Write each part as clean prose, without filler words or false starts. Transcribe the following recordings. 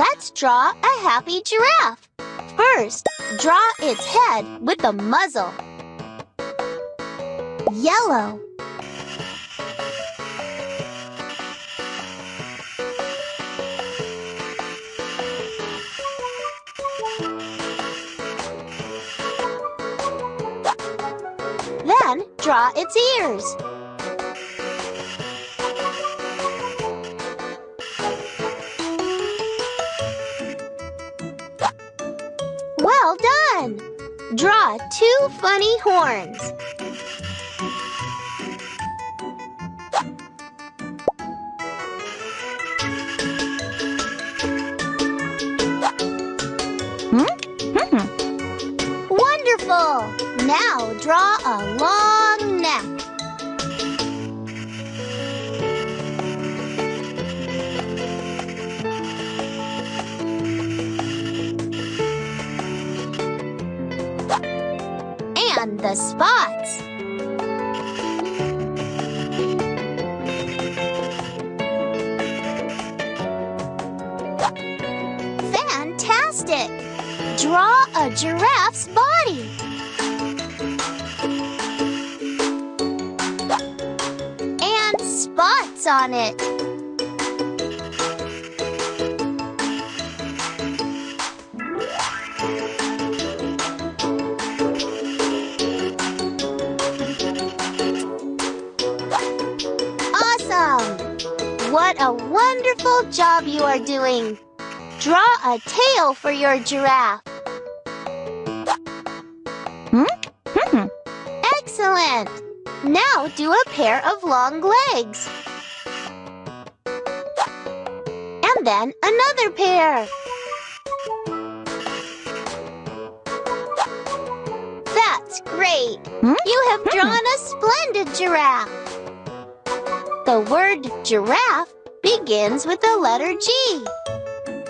Let's draw a happy giraffe. First, draw its head with the muzzle. Yellow. Then, draw its ears. Well done! Draw 2 funny horns. Wonderful! Now draw a long neck. And the spots. Fantastic! Draw a giraffe's body. And spots on it. What a wonderful job you are doing! Draw a tail for your giraffe. Excellent! Now do a pair of long legs. And then another pair. That's great! You have drawn a splendid giraffe. The word giraffe begins with the letter G.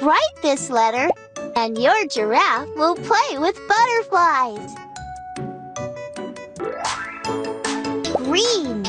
Write this letter, and your giraffe will play with butterflies. Green.